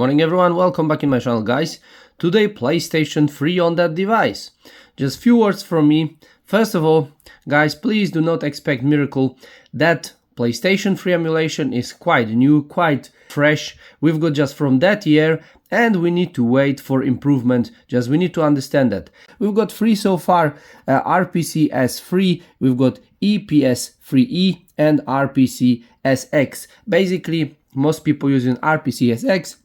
morning everyone, welcome back in my channel guys. Today PlayStation 3 on that device. Just few words from me. First of all, guys, please do not expect miracle. That PlayStation 3 emulation is quite new, quite fresh. We've got just from that year and we need to wait for improvement. Just we need to understand that. We've got three so far, RPC-S3, we've got EPS3E and RPC-SX. Basically, most people using RPC-SX,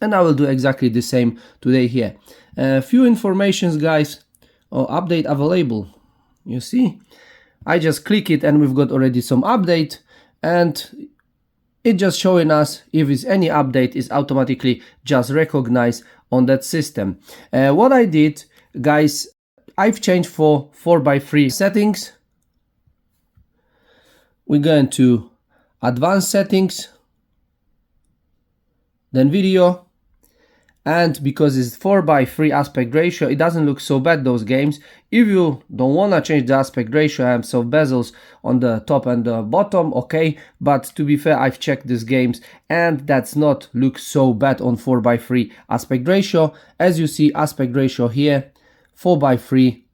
and I will do exactly the same today here. Few informations guys. Update available. You see, I just click it and we've got already some update, and it just showing us if it's any update is automatically just recognized on that system. What I did guys, I've changed for 4x3 settings. We're going to advanced settings, then video, and because it's 4x3 aspect ratio, it doesn't look so bad, those games. If you don't want to change the aspect ratio, I have some bezels on the top and the bottom, okay, but to be fair, I've checked these games and that's not look so bad on 4x3 aspect ratio. As you see, aspect ratio here 4x3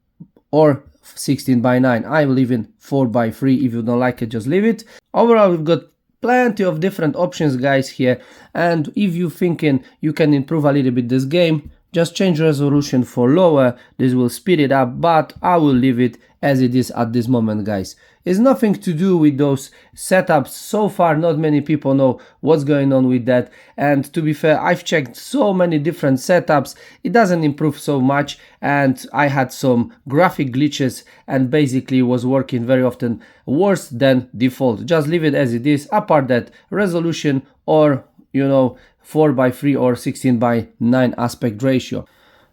or 16:9. I leave in 4x3. If you don't like it, just leave it. Overall, we've got plenty of different options guys here, and if you're thinking you can improve a little bit this game, just change resolution for lower. This will speed it up, but I will leave it as it is at this moment guys. It's nothing to do with those setups. So far not many people know what's going on with that, and to be fair, I've checked so many different setups, it doesn't improve so much, and I had some graphic glitches and basically was working very often worse than default. Just leave it as it is, apart that resolution or 4x3 or 16:9 aspect ratio.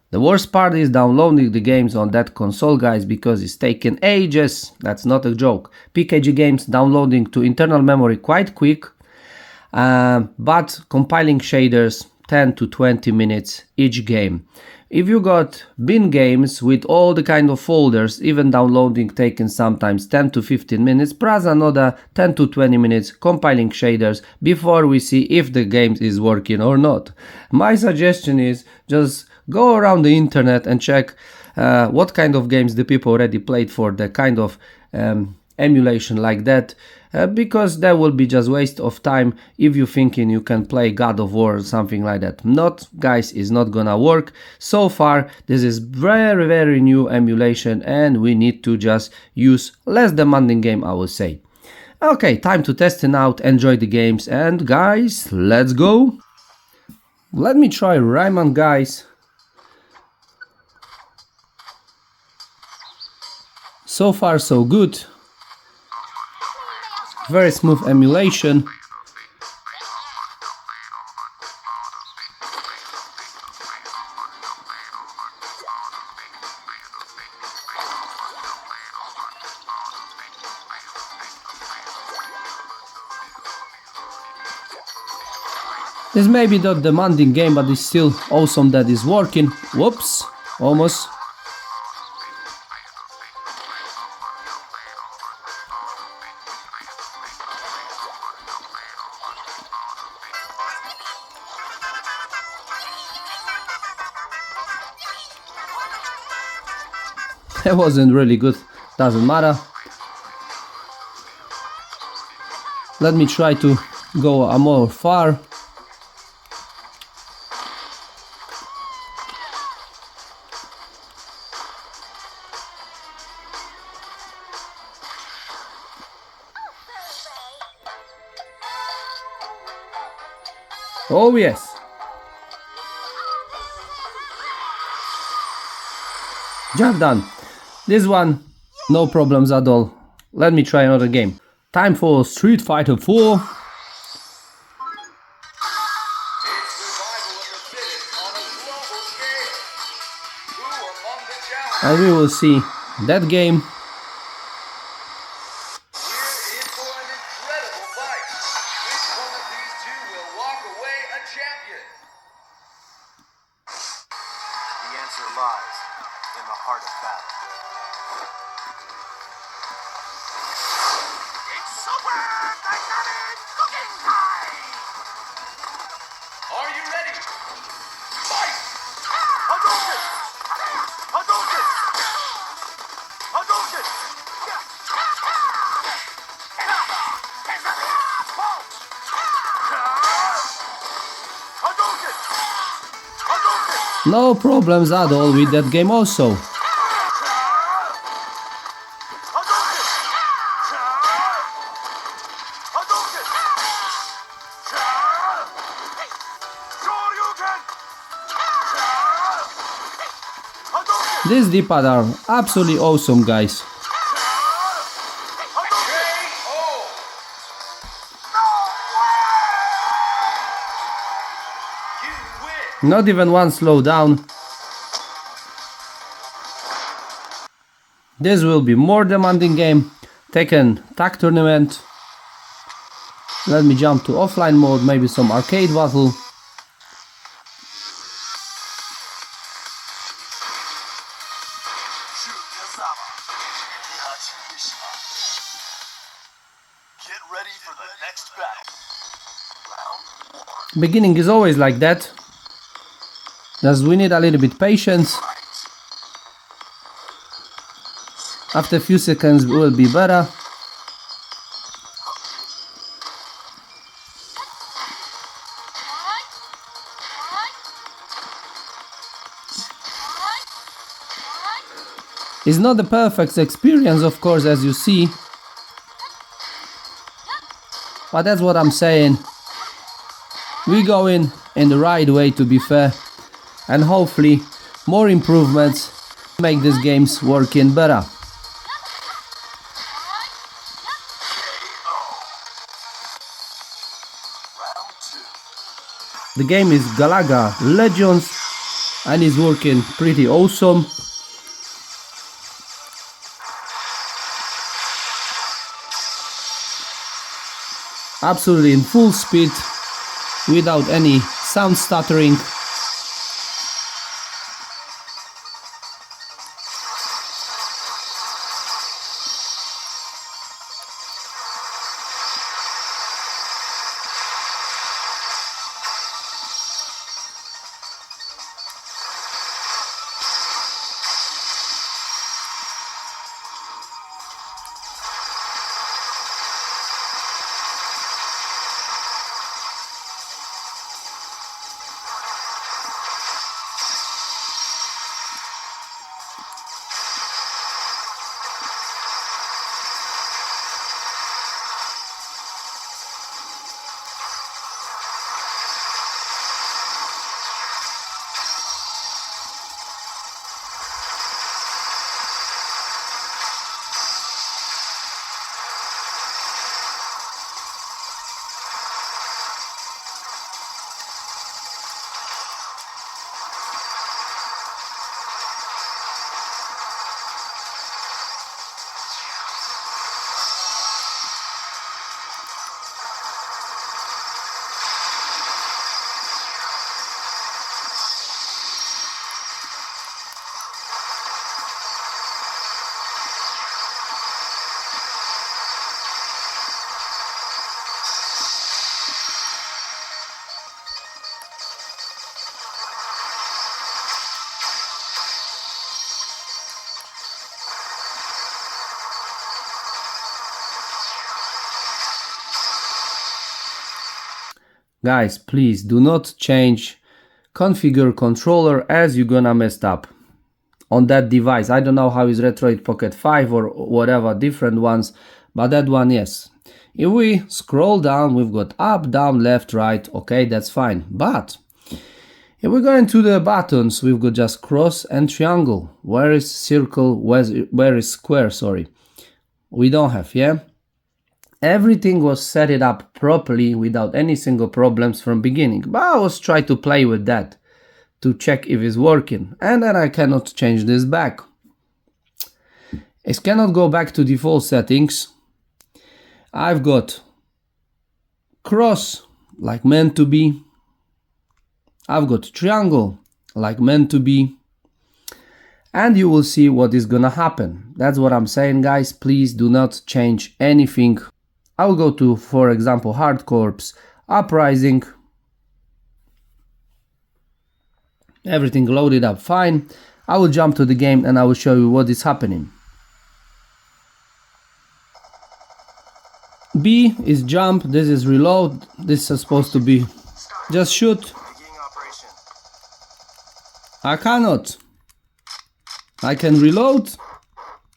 The worst part is downloading the games on that console guys, because it's taken ages. That's not a joke. PKG games downloading to internal memory quite quick, but compiling shaders 10 to 20 minutes each game. If you got bin games with all the kind of folders, even downloading taken sometimes 10 to 15 minutes, plus another 10 to 20 minutes compiling shaders before we see if the game is working or not. My suggestion is just go around the internet and check what kind of games the people already played for the kind of emulation like that, because that will be just waste of time if you're thinking you can play God of War or something like that. Not guys, is not gonna work. So far this is very new emulation and we need to just use less demanding game, I will say. Okay, time to testing out, enjoy the games, and guys, let's go. Let me try Rayman guys. So far so good. Very smooth emulation. This may be not demanding game, but it's still awesome that it's working. Whoops, almost. That wasn't really good, doesn't matter. Let me try to go a more far. Oh yes. Job done. This one, no problems at all. Let me try another game. Time for Street Fighter 4. And we will see that game. The answer lies in the heart of battle. It's super dynamic cooking time! Are you ready? No problems at all with that game also. These D-pad are absolutely awesome, guys. Not even one slowdown. This will be more demanding game. Tekken Tag Tournament. Let me jump to offline mode, maybe some arcade battle. Get ready for the next battle. Beginning is always like that. Just we need a little bit patience. After a few seconds it will be better. It's not the perfect experience, of course, as you see. But that's what I'm saying. We going in the right way, to be fair. And hopefully more improvements make these games working better. The game is Galaga Legions and is working pretty awesome. Absolutely in full speed without any sound stuttering. Guys, please do not change configure controller as you're gonna mess up on that device. I don't know how is Retroid Pocket 5 or whatever different ones, but that one, yes. If we scroll down, we've got up, down, left, right. Okay, that's fine. But if we go into the buttons, we've got just cross and triangle. Where is circle? Where is square? Sorry, we don't have. Yeah, everything was set it up properly without any single problems from beginning. But I was trying to play with that to check if it's working, and then I cannot change this back. I cannot go back to default settings. I've got cross like meant to be. I've got triangle like meant to be. And you will see what is gonna happen. That's what I'm saying, guys. Please do not change anything. I will go to, for example, Hard Corps, Uprising. Everything loaded up fine. I will jump to the game and I will show you what is happening. B is jump, this is reload, this is supposed to be just shoot. I cannot. I can reload.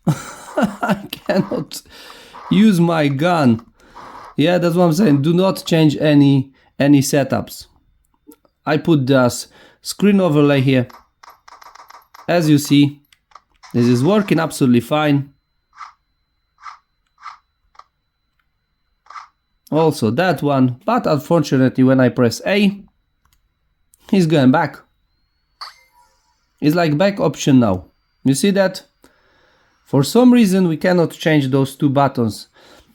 I cannot use my gun. Yeah, that's what I'm saying. Do not change any setups. I put this screen overlay here. As you see, this is working absolutely fine. Also that one, but unfortunately when I press A, he's going back. It's like back option now. You see that? For some reason we cannot change those two buttons.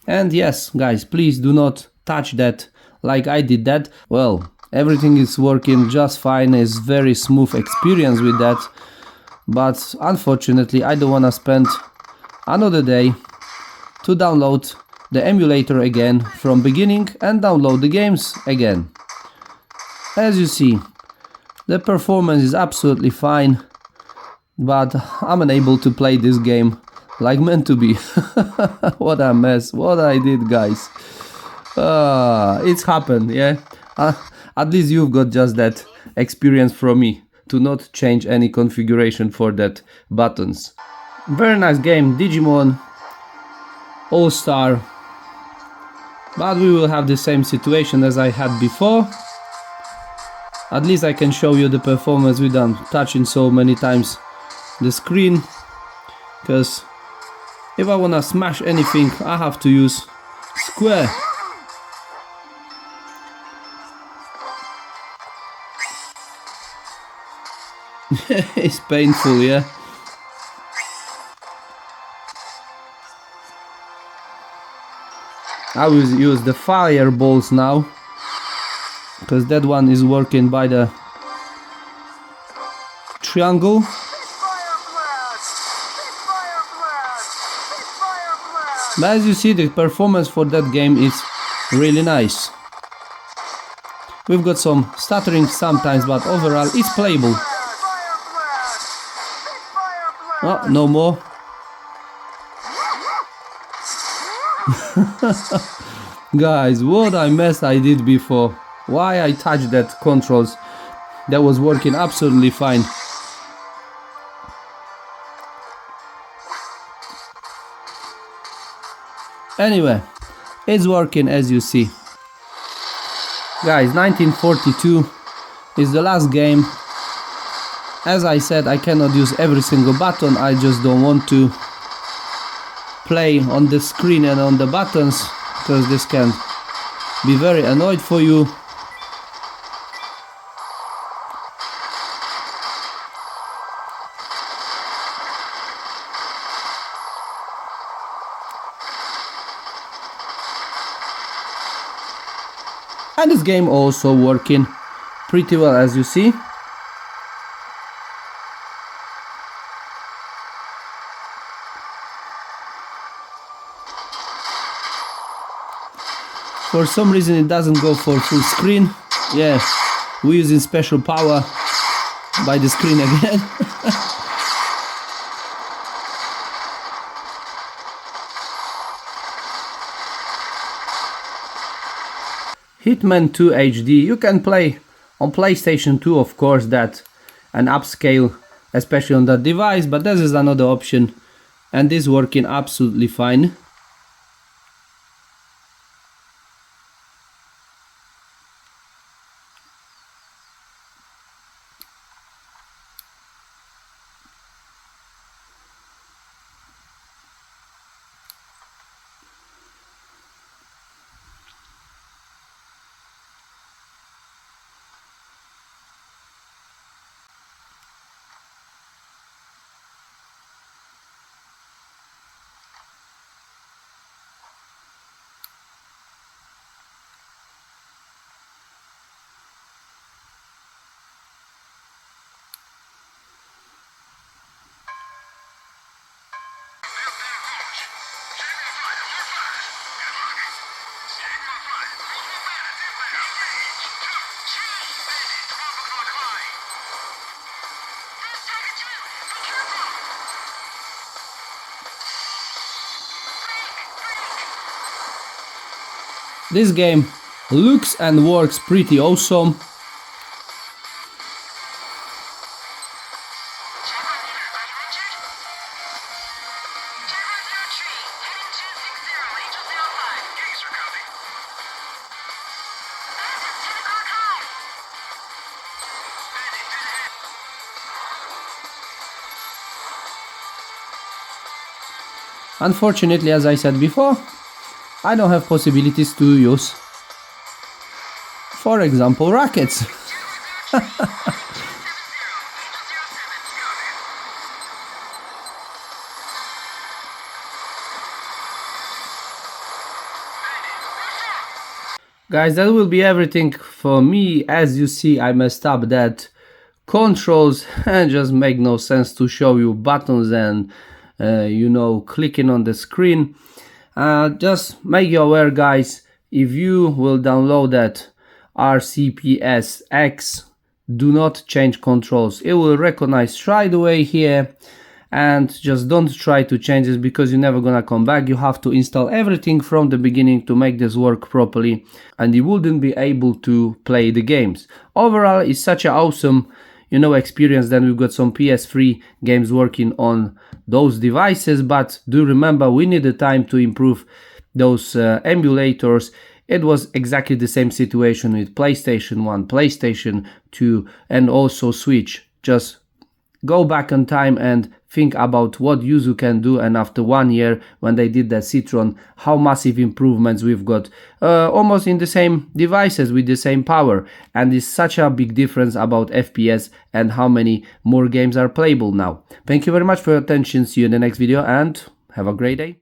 And yes, guys, please do not touch that like I did that. Well, everything is working just fine. It's very smooth experience with that. But unfortunately I don't want to spend another day to download the emulator again from beginning and download the games again. As you see, the performance is absolutely fine, but I'm unable to play this game like meant to be. What a mess, what I did, guys. It's happened, yeah. At least you've got just that experience from me, to not change any configuration for that buttons. Very nice game, Digimon, Allstar. But we will have the same situation as I had before. At least I can show you the performance without touching so many times the screen. Because if I wanna smash anything, I have to use square. It's painful, yeah. I will use the fireballs now, because that one is working by the triangle. But as you see, the performance for that game is really nice. We've got some stuttering sometimes, but overall it's playable. Oh, no more. Guys, what a mess I did before. Why I touched that controls? That was working absolutely fine. Anyway, it's working as you see. Guys, 1942 is the last game. As I said, I cannot use every single button. I just don't want to play on the screen and on the buttons, because this can be very annoyed for you. And this game also working pretty well, as you see. For some reason it doesn't go for full screen. Yeah, we're using special power by the screen again. Hitman 2 HD, you can play on PlayStation 2, of course, that and upscale, especially on that device, but this is another option, and this is working absolutely fine. This game looks and works pretty awesome. Unfortunately, as I said before, I don't have possibilities to use, for example, rockets. Guys, that will be everything for me. As you see, I messed up that controls and just make no sense to show you buttons and you know, clicking on the screen. Just make you aware, guys, if you will download that RCPSX, do not change controls. It will recognize right away here, and just don't try to change this because you're never gonna come back. You have to install everything from the beginning to make this work properly, and you wouldn't be able to play the games. Overall, it's such an awesome, you know, experience. Then we've got some PS3 games working on those devices, but do remember we need the time to improve those emulators. It was exactly the same situation with PlayStation 1, PlayStation 2, and also Switch. Just go back in time and think about what Yuzu can do, and after 1 year when they did that Citron, how massive improvements we've got almost in the same devices with the same power, and it's such a big difference about FPS and how many more games are playable now. Thank you very much for your attention, see you in the next video and have a great day.